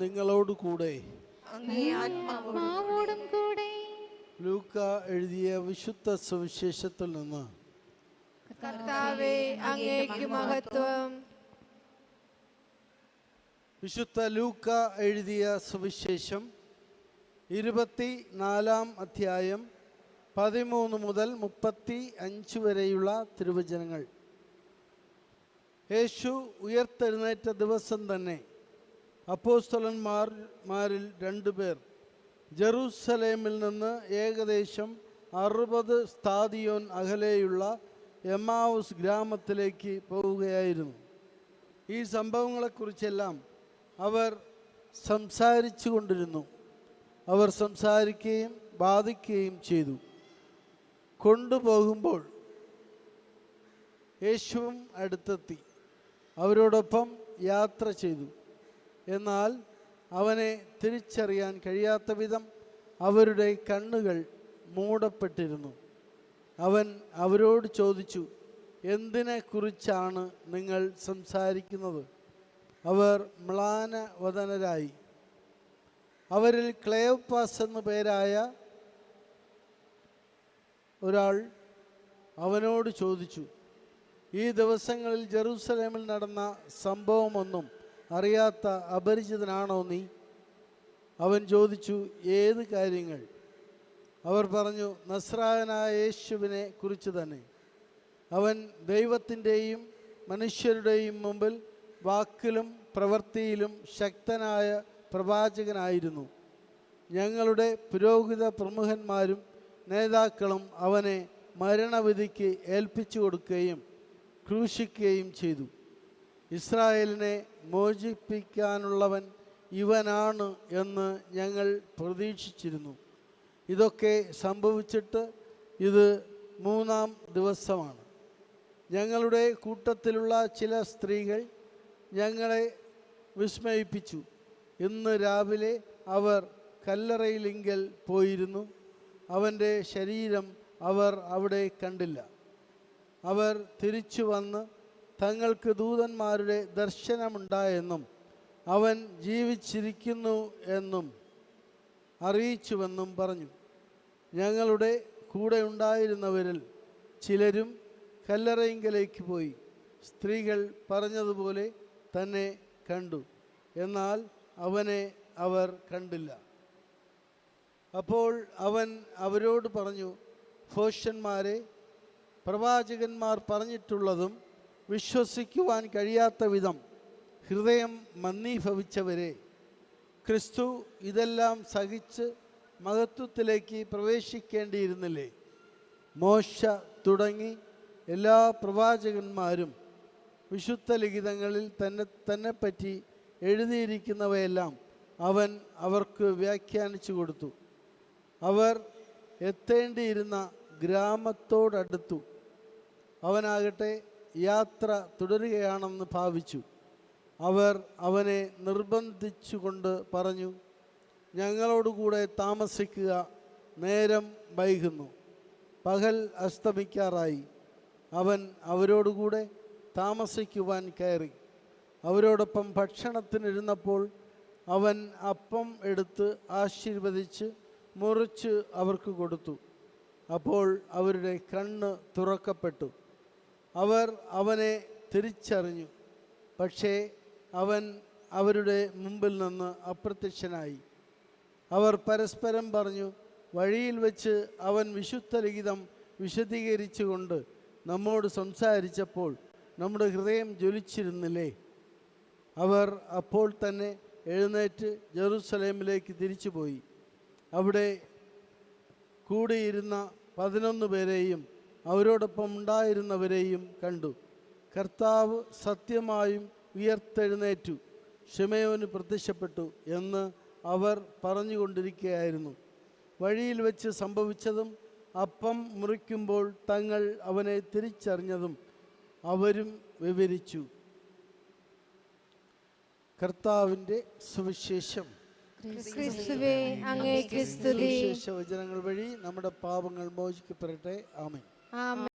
നിങ്ങളോട് കൂടെ. അങ്ങേ ആത്മാവോടും കൂടെ. ലൂക്ക എഴുതിയ വിശുദ്ധ സുവിശേഷത്തിൽ നിന്ന്. കർത്താവേ, അങ്ങേക്ക് മഹത്വം. വിശുദ്ധ ലൂക്ക എഴുതിയ സുവിശേഷം 24 അധ്യായം 13 മുതൽ 35 വരെയുള്ള തിരുവചനങ്ങൾ. യേശു ഉയർത്തെഴുന്നേറ്റ ദിവസം തന്നെ അപ്പോസ്തലന്മാരിൽ 2 പേർ ജെറൂസലേമിൽ നിന്ന് ഏകദേശം 60 സ്താദിയോൻ അകലെയുള്ള എമ്മാവുസ് ഗ്രാമത്തിലേക്ക് പോവുകയായിരുന്നു. ഈ സംഭവങ്ങളെക്കുറിച്ചെല്ലാം അവർ സംസാരിച്ചു കൊണ്ടിരുന്നു. അവർ സംസാരിക്കുകയും ബാധിക്കുകയും ചെയ്തു. കൊണ്ടുപോകുമ്പോൾ യേശുവും അടുത്തെത്തി അവരോടൊപ്പം യാത്ര ചെയ്തു. എന്നാൽ അവനെ തിരിച്ചറിയാൻ കഴിയാത്ത വിധം അവരുടെ കണ്ണുകൾ മൂടപ്പെട്ടിരുന്നു. അവൻ അവരോട് ചോദിച്ചു, എന്തിനെക്കുറിച്ചാണ് നിങ്ങൾ സംസാരിക്കുന്നത്? അവർ മ്ലാനവദനരായി. അവരിൽ ക്ലെയോപ്പാസ് എന്നു പേരായ ഒരാൾ അവനോട് ചോദിച്ചു, ഈ ദിവസങ്ങളിൽ ജെറൂസലേമിൽ നടന്ന സംഭവമൊന്നും അറിയാത്ത അപരിചിതനാണോ നീ? അവൻ ചോദിച്ചു, ഏത് കാര്യങ്ങൾ? അവർ പറഞ്ഞു, നസ്രായനായ യേശുവിനെ കുറിച്ച് തന്നെ. അവൻ ദൈവത്തിൻ്റെയും മനുഷ്യരുടെയും മുമ്പിൽ വാക്കിലും പ്രവൃത്തിയിലും ശക്തനായ പ്രവാചകനായിരുന്നു. ഞങ്ങളുടെ പുരോഹിത പ്രമുഖന്മാരും നേതാക്കളും അവനെ മരണവിധിക്ക് ഏൽപ്പിച്ചു കൊടുക്കുകയും ക്രൂശിക്കുകയും ചെയ്തു. ഇസ്രായേലിനെ മോചിപ്പിക്കാനുള്ളവൻ ഇവനാണ് എന്ന് ഞങ്ങൾ പ്രതീക്ഷിച്ചിരുന്നു. ഇതൊക്കെ സംഭവിച്ചിട്ട് ഇത് 3-ാം ദിവസമാണ്. ഞങ്ങളുടെ കൂട്ടത്തിലുള്ള ചില സ്ത്രീകൾ ഞങ്ങളെ വിസ്മയിപ്പിച്ചു. ഇന്ന് രാവിലെ അവർ കല്ലറയിലെങ്കിൽ പോയിരുന്നു. അവൻ്റെ ശരീരം അവർ അവിടെ കണ്ടില്ല. അവർ തിരിച്ചു വന്ന് തങ്ങൾക്ക് ദൂതന്മാരുടെ ദർശനമുണ്ടായെന്നും അവൻ ജീവിച്ചിരിക്കുന്നു എന്നും അറിയിച്ചുവെന്നും പറഞ്ഞു. ഞങ്ങളുടെ കൂടെ ഉണ്ടായിരുന്നവരിൽ ചിലരും കല്ലറയിങ്കലേക്ക് പോയി സ്ത്രീകൾ പറഞ്ഞതുപോലെ തന്നെ കണ്ടു. എന്നാൽ അവനെ അവർ കണ്ടില്ല. അപ്പോൾ അവൻ അവരോട് പറഞ്ഞു, ഭോഷന്മാരെ, പ്രവാചകന്മാർ പറഞ്ഞിട്ടുള്ളതും വിശ്വസിക്കുവാൻ കഴിയാത്ത വിധം ഹൃദയം മന്ദീഭവിച്ചവരെ, ക്രിസ്തു ഇതെല്ലാം സഹിച്ച് മഹത്വത്തിലേക്ക് പ്രവേശിക്കേണ്ടിയിരുന്നില്ലേ? മോശ തുടങ്ങി എല്ലാ പ്രവാചകന്മാരും വിശുദ്ധ ലിഖിതങ്ങളിൽ തന്നെപ്പറ്റി എഴുതിയിരിക്കുന്നവയെല്ലാം അവൻ അവർക്ക് വ്യാഖ്യാനിച്ചു കൊടുത്തു. അവർ എത്തേണ്ടിയിരുന്ന ഗ്രാമത്തോടടുത്തു. അവനാകട്ടെ യാത്ര തുടരുകയാണെന്ന് ഭാവിച്ചു. അവർ അവനെ നിർബന്ധിച്ചുകൊണ്ട് പറഞ്ഞു, ഞങ്ങളോടുകൂടെ താമസിക്കുക, നേരം വൈകുന്നു, പകൽ അസ്തമിക്കാറായി. അവൻ അവരോടുകൂടെ താമസിക്കുവാൻ കയറി. അവരോടൊപ്പം ഭക്ഷണത്തിനിരുന്നപ്പോൾ അവൻ അപ്പം എടുത്ത് ആശീർവദിച്ച് മുറിച്ച് അവർക്ക് കൊടുത്തു. അപ്പോൾ അവരുടെ കണ്ണ് തുറക്കപ്പെട്ടു. അവർ അവനെ തിരിച്ചറിഞ്ഞു. പക്ഷേ അവൻ അവരുടെ മുമ്പിൽ നിന്ന് അപ്രത്യക്ഷനായി. അവർ പരസ്പരം പറഞ്ഞു, വഴിയിൽ വെച്ച് അവൻ വിശുദ്ധ ലിഖിതം വിശദീകരിച്ചുകൊണ്ട് നമ്മോട് സംസാരിച്ചപ്പോൾ നമ്മുടെ ഹൃദയം ജ്വലിച്ചിരുന്നില്ലേ? അവർ അപ്പോൾ തന്നെ എഴുന്നേറ്റ് ജെറൂസലേമിലേക്ക് തിരിച്ചുപോയി. അവിടെ കൂടിയിരുന്ന 11 പേരെയും അവരോടൊപ്പം ഉണ്ടായിരുന്നവരെയും കണ്ടു. കർത്താവ് സത്യമായും ഉയർത്തെഴുന്നേറ്റു, ശിമയോന് പ്രത്യക്ഷപ്പെട്ടു എന്ന് അവർ പറഞ്ഞുകൊണ്ടിരിക്കുകയായിരുന്നു. വഴിയിൽ വെച്ച് സംഭവിച്ചതും അപ്പം മുറിക്കുമ്പോൾ തങ്ങൾ അവനെ തിരിച്ചറിഞ്ഞതും അവരും വിവരിച്ചു. കർത്താവിൻ്റെ സുവിശേഷം. അങ്ങേക്ക് സ്തുതി. സുവിശേഷ വചനങ്ങൾ വഴി നമ്മുടെ പാപങ്ങൾ മോചിക്കപ്പെടട്ടെ. ആമേൻ.